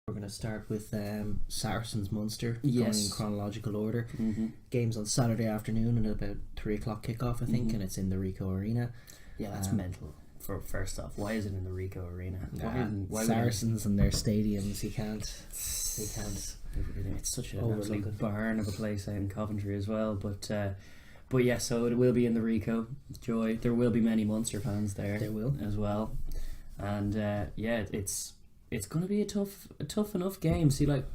We're going to start with Saracens Munster, Yes. going in chronological order. Mm-hmm. Game's on Saturday afternoon at about 3 o'clock kickoff, I think, and it's in the Ricoh Arena. Yeah, that's mental. For first off, why is it in the Ricoh Arena? Why Saracens and their stadiums, you can't. It's such an Overlooking. absolute barn of a place out in Coventry as well. But yeah, so it will be in the Ricoh. Joy. There will be many Munster fans there. There will as well, and it's going to be a tough enough game. See, like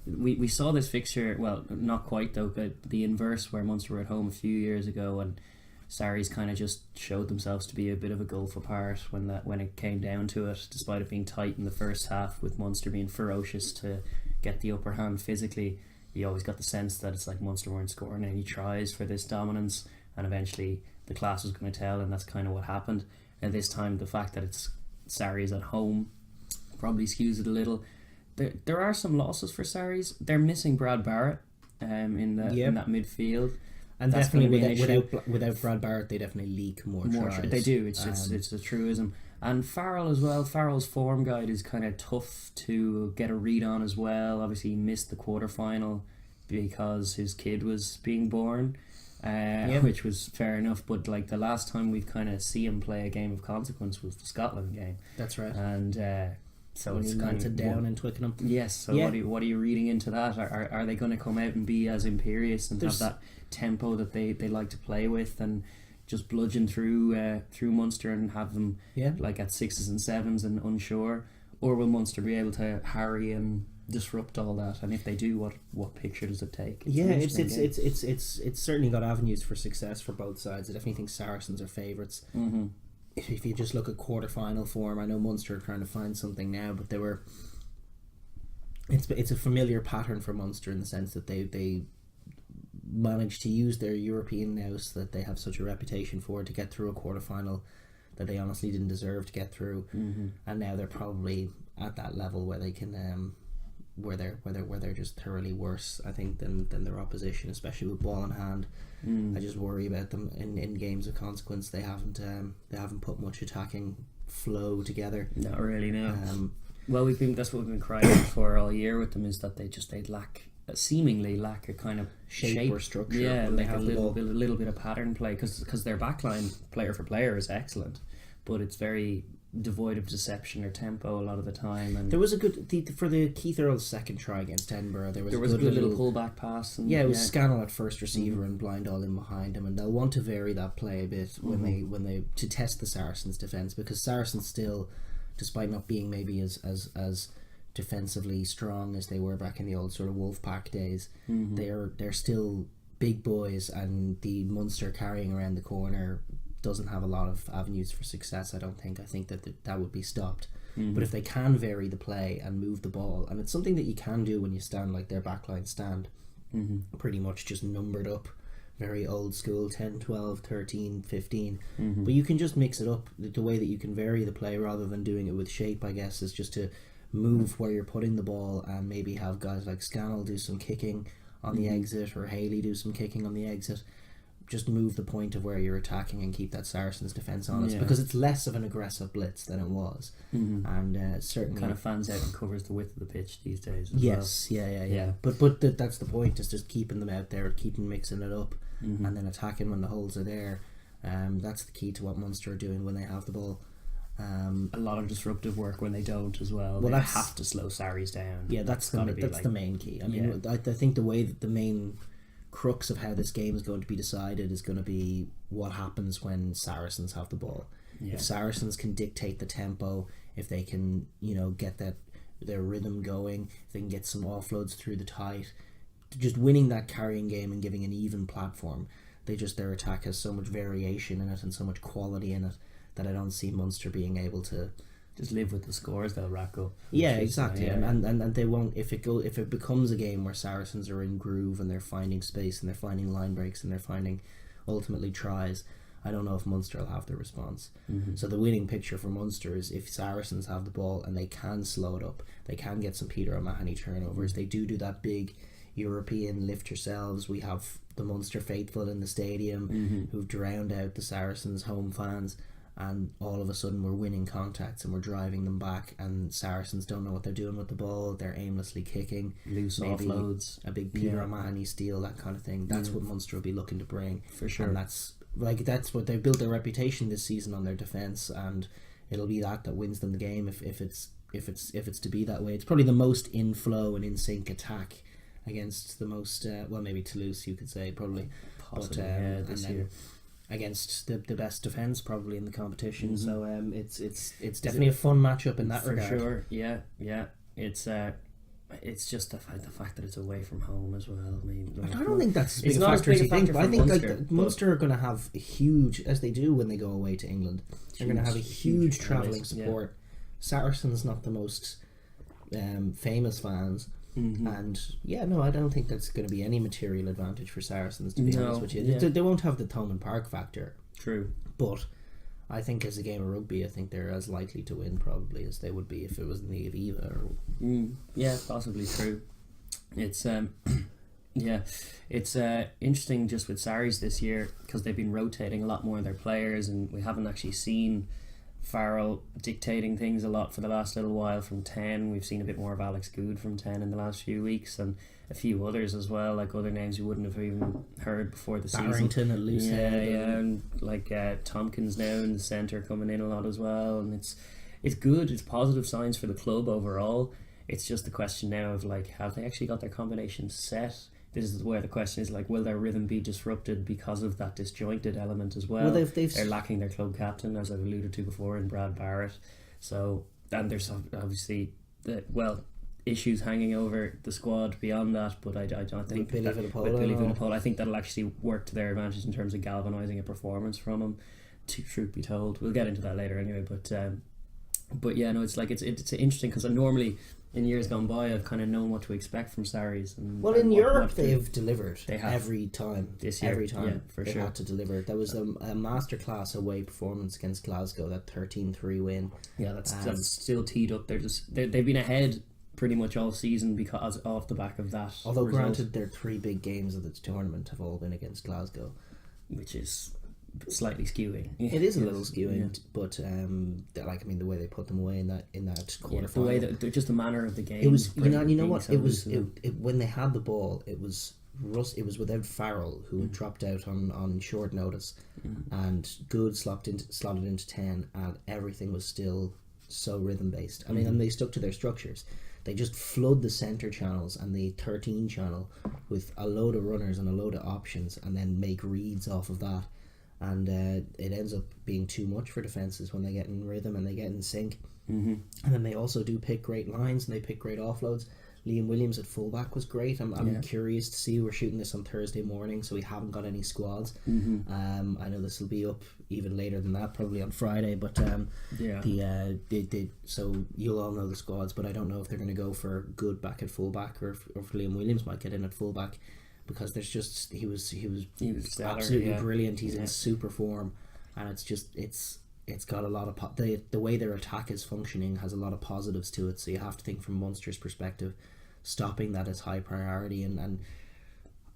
we saw this fixture. Well, not quite though, but the inverse where Munster were at home a few years ago, and Sarries kind of just showed themselves to be a bit of a gulf apart when it came down to it. Despite it being tight in the first half, with Munster being ferocious to get the upper hand physically, you always got the sense that it's like Munster weren't scoring any tries for this dominance, and eventually the class was going to tell, and that's kind of what happened. And this time, the fact that it's Sarries at home probably skews it a little. There are some losses for Sarries. They're missing Brad Barrett in that midfield. And that's definitely without Brad Barrett, they definitely leak more tries. They do. It's a truism. And Farrell as well. Farrell's form guide is kind of tough to get a read on as well. Obviously, he missed the quarterfinal because his kid was being born, which was fair enough. But like the last time we've kind of see him play a game of consequence was the Scotland game. That's right. And so when it's he kind landed of down in Twickenham. Yes. So what are you reading into that? Are they going to come out and be as imperious and have that tempo that they like to play with, and just bludgeon through Munster and have them like at 6s and 7s and unsure? Or will Munster be able to harry and disrupt all that? And if they do, what picture does it take? It's certainly got avenues for success for both sides. I definitely think Saracens are favourites. Mm-hmm. If you just look at quarter-final form, I know Munster are trying to find something now, but it's a familiar pattern for Munster in the sense that they managed to use their European nous that they have such a reputation for to get through a quarter-final that they honestly didn't deserve to get through. Mm-hmm. And now they're probably at that level where they can where they're just thoroughly worse, I think, than their opposition, especially with ball in hand. I just worry about them in games of consequence. They haven't put much attacking flow together. Not really, no. Well, that's what we've been crying out for all year with them, is that they seemingly lack a kind of shape or structure. Yeah, they have a little bit of pattern play, because their backline player for player is excellent, but it's very devoid of deception or tempo a lot of the time. And there was a good for the Keith Earl's second try against Edinburgh. There was a good little pullback pass. And, it was Scannell at first receiver and blind all in behind him, and they'll want to vary that play a bit when they to test the Saracens' defence, because Saracens still, despite not being maybe as defensively strong as they were back in the old sort of Wolfpack days, they're still big boys, and the Munster carrying around the corner doesn't have a lot of avenues for success. I think that would be stopped. But if they can vary the play and move the ball, and it's something that you can do when you stand like their backline stand, pretty much just numbered up, very old school, 10, 12, 13, 15, but you can just mix it up. The way that you can vary the play rather than doing it with shape, I guess, is just to move where you're putting the ball, and maybe have guys like Scannell do some kicking on the exit, or Haley do some kicking on the exit. Just move the point of where you're attacking and keep that Saracens defence honest, because it's less of an aggressive blitz than it was, and certainly kind of fans out and covers the width of the pitch these days as well. But that's the point, is just keeping them out there, keeping mixing it up, and then attacking when the holes are there. That's the key to what Munster are doing when they have the ball. A lot of disruptive work when they don't as well. They have to slow Sarries down. Yeah, that's the main key. I mean, I think the way that the main crux of how this game is going to be decided is going to be what happens when Saracens have the ball. If Saracens can dictate the tempo, if they can get their rhythm going, if they can get some offloads through the tight, just winning that carrying game and giving an even platform, their attack has so much variation in it and so much quality in it that I don't see Munster being able to just live with the scores they'll rack up. Yeah, exactly. And they won't, if it becomes a game where Saracens are in groove and they're finding space and they're finding line breaks and they're finding ultimately tries, I don't know if Munster will have the response. So the winning picture for Munster is if Saracens have the ball and they can slow it up, they can get some Peter O'Mahony turnovers, they do that big European lift yourselves. We have the Munster faithful in the stadium who've drowned out the Saracens home fans, and all of a sudden we're winning contacts and we're driving them back, and Saracens don't know what they're doing with the ball. They're aimlessly kicking, loose maybe offloads, a big Peter O'Mahony steal, that kind of thing. That's what Munster will be looking to bring, for sure. And that's what they've built their reputation this season on, their defence, and it'll be that wins them the game if it's to be that way. It's probably the most in flow and in sync attack against the most maybe Toulouse, you could say, probably, possibly, this and year against the best defence probably in the competition. So it's definitely a fun matchup in that regard. For sure, yeah. It's just the fact that it's away from home as well. I mean, I don't think that's as big a factor as you think, but I think Munster are going to have a huge, as they do when they go away to England, they're going to have a huge travelling support. Yeah. Saracens not the most famous fans. And I don't think that's going to be any material advantage for Saracens, to be honest with you. They won't have the Thomond Park factor. True. But I think as a game of rugby, I think they're as likely to win probably as they would be if it was in the Aviva. Yeah, possibly true. It's it's interesting just with Sarries this year, because they've been rotating a lot more of their players, and we haven't actually seen Farrell dictating things a lot for the last little while from 10. We've seen a bit more of Alex Good from 10 in the last few weeks, and a few others as well, like other names you wouldn't have even heard before the Barrington season. at loose head. And like Tompkins now in the centre coming in a lot as well, and it's good. It's positive signs for the club overall. It's just the question now of like, have they actually got their combinations set? This is where the question is, like, will their rhythm be disrupted because of that disjointed element as well? They're lacking their club captain, as I've alluded to before, in Brad Barrett. So, and there's obviously issues hanging over the squad beyond that, but I don't think with Billy Vunipola, I think that'll actually work to their advantage in terms of galvanising a performance from him, truth be told. We'll get into that later anyway, but yeah, no, it's interesting, because normally in years gone by I've kind of known what to expect from Sarries. In Europe they've delivered. They have every time. This year, every time, yeah, for they had to deliver. There was a masterclass away performance against Glasgow, that 13-3 win. Yeah, that's still teed up. They've been ahead pretty much all season because off the back of that. Although granted, their 3 big games of the tournament have all been against Glasgow, which is slightly skewing. It is a little skewing, but the way they put them away in that quarter final, the way that just the manner of the game. It was you know what, it was when they had the ball, it was without Farrell, who had dropped out on short notice, and Good slotted into 10, and everything was still so rhythm based. I mean, and they stuck to their structures. They just flood the centre channels and the 13 channel with a load of runners and a load of options, and then make reads off of that. And it ends up being too much for defences when they get in rhythm and they get in sync. And then they also do pick great lines and they pick great offloads. Liam Williams at fullback was great. I'm curious to see. We're shooting this on Thursday morning, so we haven't got any squads. I know this will be up even later than that, probably on Friday. But so you'll all know the squads, but I don't know if they're going to go for Good back at fullback, or if Liam Williams might get in at fullback. Because there's just he was absolutely brilliant. He's in super form, and it's got a lot of the way their attack is functioning has a lot of positives to it. So you have to think from Munster's perspective, stopping that is high priority, and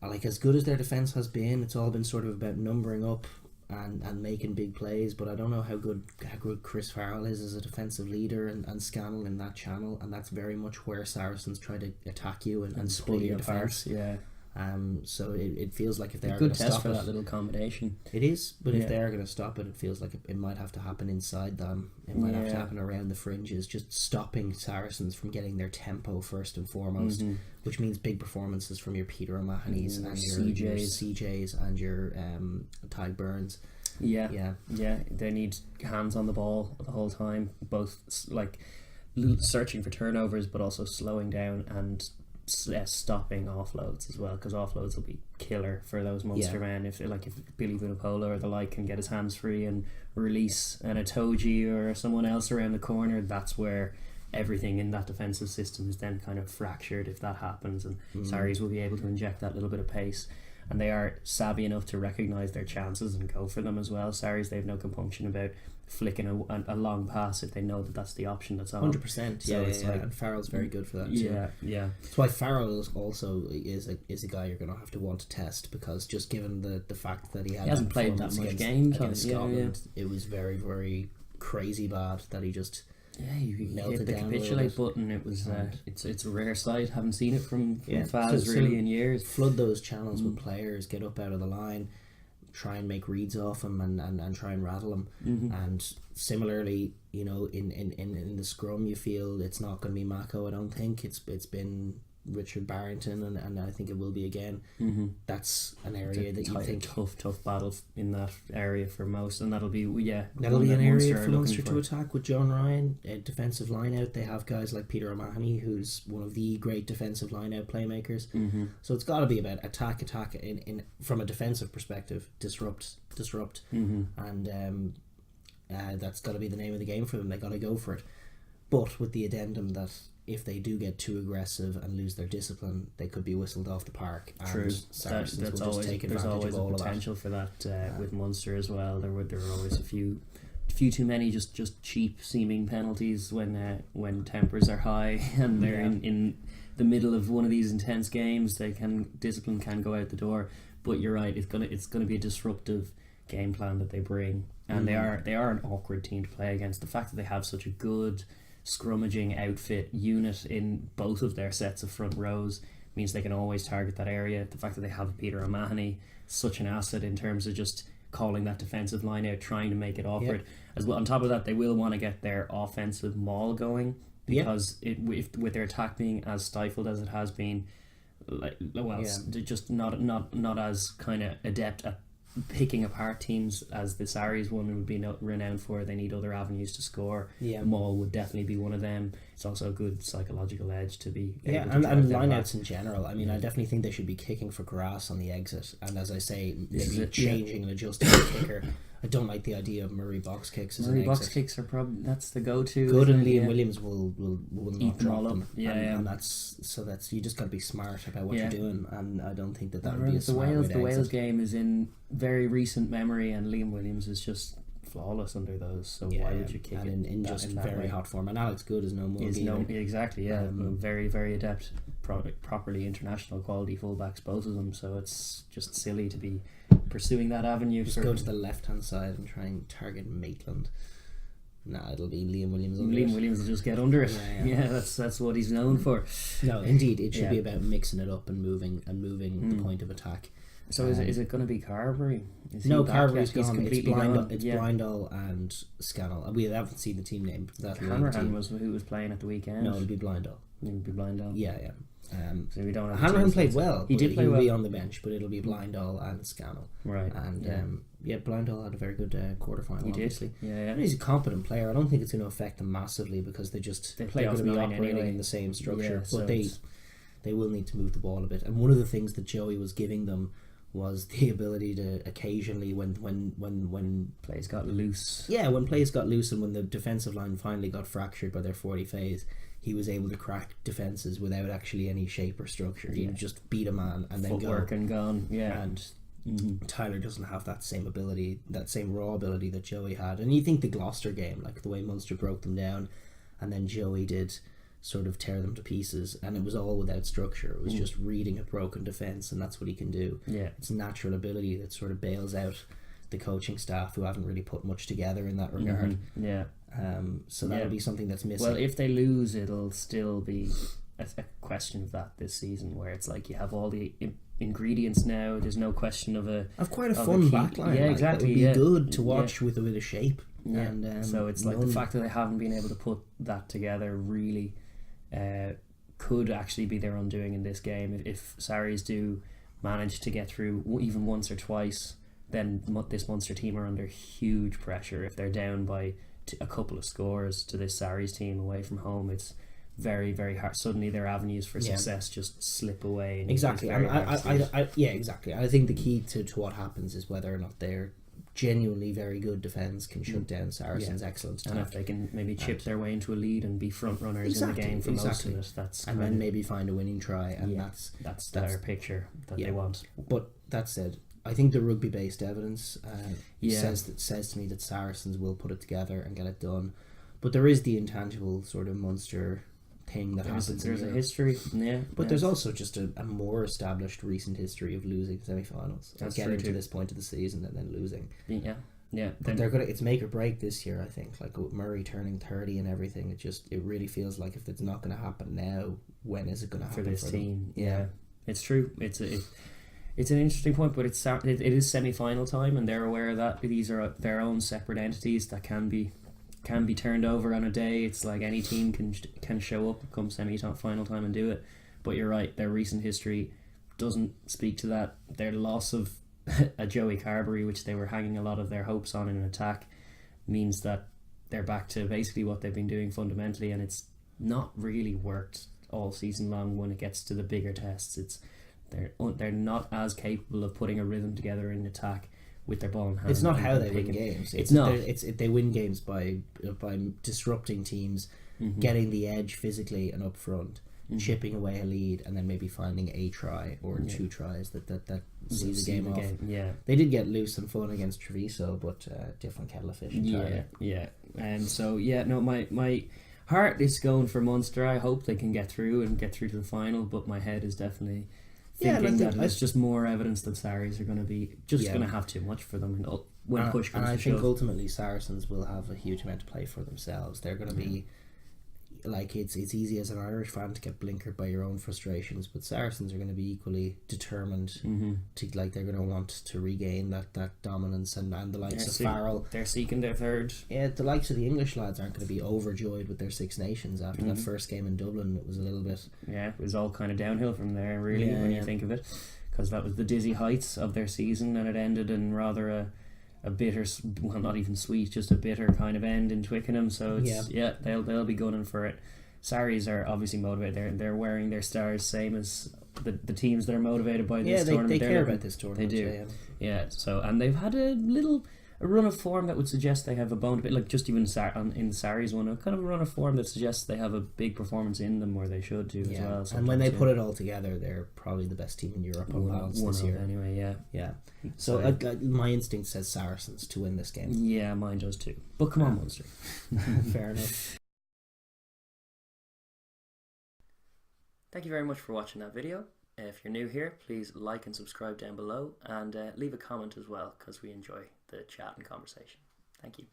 like, as good as their defense has been, it's all been sort of about numbering up and making big plays. But I don't know how good Chris Farrell is as a defensive leader and Scannell in that channel, and that's very much where Saracens try to attack you and split your defense. So it feels like if they are going to stop for that little combination, it is. But if they are going to stop it, it feels like it might have to happen inside them. It might have to happen around the fringes, just stopping Saracens from getting their tempo first and foremost, which means big performances from your Peter O'Mahony's and your CJs and your Ty Burns. Yeah. They need hands on the ball the whole time, both like searching for turnovers, but also slowing down and stopping offloads as well, because offloads will be killer for those Munster men. If Billy Vunipola or the like can get his hands free and release an Itoji or someone else around the corner, that's where everything in that defensive system is then kind of fractured if that happens, and Sarries will be able to inject that little bit of pace. and they are savvy enough to recognise their chances and go for them as well. Sarries, they have no compunction about flicking a long pass if they know that that's the option that's on. 100%. So Yeah, it's yeah, like- and Farrell's very good for that too. Yeah. That's why Farrell also is a guy you're going to have to want to test, because just given the fact that he hasn't played that performance much against games, Scotland, it was very, very crazy bad that he just you melted hit the down a little capitulate bit. button. It was And- it's a rare sight. Haven't seen it from Yeah. Faz So really in years. flood those channels with players, get up out of the line, try and make reads off him, and try and rattle him. And similarly, you know, in the scrum, you feel it's not going to be Mako. I don't think it's been Richard Barrington, and I think it will be again. That's an area that you think tough battle in that area for most, and that'll be that'll one be that an area Munster are for looking Munster to attack with John Ryan, a defensive line out. They have guys like Peter O'Mahony, who's one of the great defensive line out playmakers. So it's got to be about attack in from a defensive perspective, disrupt, and that's got to be the name of the game for them. They got to go for it, but with the addendum that if they do get too aggressive and lose their discipline, they could be whistled off the park. And True. Saracens That's will just always take there's advantage always of a all potential for that with Munster as well. There were always a few too many just cheap seeming penalties when tempers are high and they're in the middle of one of these intense games. Discipline can go out the door. But you're right, it's gonna be a disruptive game plan that they bring, and they are an awkward team to play against. The fact that they have such a good scrummaging outfit unit in both of their sets of front rows means they can always target that area. The fact that they have Peter O'Mahony, such an asset in terms of just calling that defensive line out, trying to make it awkward. As well, on top of that, they will want to get their offensive maul going, because with their attack being as stifled as it has been, they're just not as kind of adept at picking apart teams as the Sarries one would be renowned for. They need other avenues to score. Maul would definitely be one of them. It's also a good psychological edge to be able to and drive them lineouts back. in general. I mean, I definitely think they should be kicking for grass on the exit, and as I say, maybe changing and adjusting the kicker. I don't like the idea of Murray box kicks as Murray an box exit. kicks are probably that's the go-to. Good, and isn't it? Liam Williams will not Eat them drop all up. them. Yeah, and that's you just got to be smart about what you're doing, and I don't think that would be a The smart way to Wales exit. game is in very recent memory, and Liam Williams is just flawless under those. So why would you kick and it in that- just in that very way? hot form? And Alex Good is no more. Exactly, yeah. Very, very adept, properly international quality fullbacks, both of them. So it's just silly to be pursuing that avenue. Just go to the left hand side and try and target Maitland. Nah, it'll be Liam Williams. Liam Williams will just get under it. Yeah, that's what he's known for. No, indeed, it should be about mixing it up and moving the point of attack. So is it going to be Carberry? No, back Carberry's yet? He's gone. completely gone. It's Blindall and Scannell. We haven't seen the team name. That Hanrahan was who was playing at the weekend. No, it'll be Blindall. It'll be Blindall. Yeah. So we don't have Hanrahan played well. He did play he'll well. be on the bench, but it'll be Blindall and Scannell. Right. And Blindall had a very good quarterfinal. He did. Obviously. Yeah. And he's a competent player. I don't think it's going to affect them massively, because they're play going off to be nine operating anyway. in the same structure. Yeah, but so they will need to move the ball a bit. And one of the things that Joey was giving them was the ability to occasionally, when plays got loose. Yeah, when plays got loose and when the defensive line finally got fractured by their 40 phase, he was able to crack defences without actually any shape or structure. He'd just beat a man and then Footwork go. and gone. Yeah. And Tyler doesn't have that same ability, that same raw ability that Joey had. And you think the Gloucester game, like the way Munster broke them down, and then Joey did sort of tear them to pieces, and it was all without structure. It was just reading a broken defence, and that's what he can do. Yeah. It's natural ability that sort of bails out the coaching staff who haven't really put much together in that regard. Yeah. So that'll be something that's missing. Well, if they lose, it'll still be a question of that this season, where it's like you have all the ingredients now. There's no question of quite a of fun key- backline. Yeah, like, exactly. That would be yeah. good to watch with a bit of shape. Yeah. And so it's like the fact that they haven't been able to put that together really could actually be their undoing in this game. If Sarries do manage to get through even once or twice, then this Munster team are under huge pressure. If they're down by a couple of scores to this Sarries team away from home, it's very, very hard. Suddenly their avenues for success just slip away. And exactly. it's very hard to see. Exactly. I think the key to what happens is whether or not they're genuinely very good defence can shut down Saracens' excellent attack. And if they can maybe chip their way into a lead and be front runners in the game for most of it, and then maybe find a winning try, and that's their picture that they want. But that said, I think the rugby-based evidence says to me that Saracens will put it together and get it done. But there is the intangible sort of Munster thing that happens. There's a history, but there's also just a more established recent history of losing semi-finals, getting to this point of the season and then losing. But they're gonna. It's make or break this year, I think. Like with Murray turning 30 and everything, it really feels like if it's not going to happen now, when is it going to happen for this team? Them? Yeah, it's true. It's an interesting point, but it is semi-final time, and they're aware of that. These are their own separate entities that can be turned over on a day. It's like any team can show up come semi-final time and do it. But you're right, their recent history doesn't speak to that. Their loss of a Joey Carberry, which they were hanging a lot of their hopes on in an attack, means that they're back to basically what they've been doing fundamentally, and it's not really worked all season long when it gets to the bigger tests. They're not as capable of putting a rhythm together in attack with their ball in hand. It's not how they win games. They win games by disrupting teams, getting the edge physically and up front, chipping away a lead, and then maybe finding a try or two tries that see the game off. They did get loose and fun against Treviso, but different kettle of fish entirely. My heart is going for Munster. I hope they can get through to the final, but my head is definitely thinking that it's just more evidence that Sarries are going to be going to have too much for them when push comes to shove. And I think ultimately Saracens will have a huge amount to play for themselves. They're going to be like it's easy as an Irish fan to get blinkered by your own frustrations, but Saracens are going to be equally determined to they're going to want to regain that dominance, and the likes of Farrell. They're seeking their third. Yeah, the likes of the English lads aren't going to be overjoyed with their Six Nations after that first game in Dublin. It was a little bit. Yeah, it was all kind of downhill from there, really, when you think of it, because that was the dizzy heights of their season, and it ended in rather a bitter, well, not even sweet, just a bitter kind of end in Twickenham. So it's, they'll be gunning for it. Sarries are obviously motivated. They're wearing their stars, same as the teams that are motivated by this tournament. They care about this tournament. They do. So, and they've had a run of form that would suggest they have a bone, a bit like just even in the Sarries one, a kind of a run of form that suggests they have a big performance in them, where they should do as well. And when they put it all together, they're probably the best team in Europe on balance this year. Anyway, So my instinct says Saracens to win this game. Yeah, mine does too. But come on, Munster. Fair enough. Thank you very much for watching that video. If you're new here, please like and subscribe down below, and leave a comment as well, because we enjoy the chat and conversation. Thank you.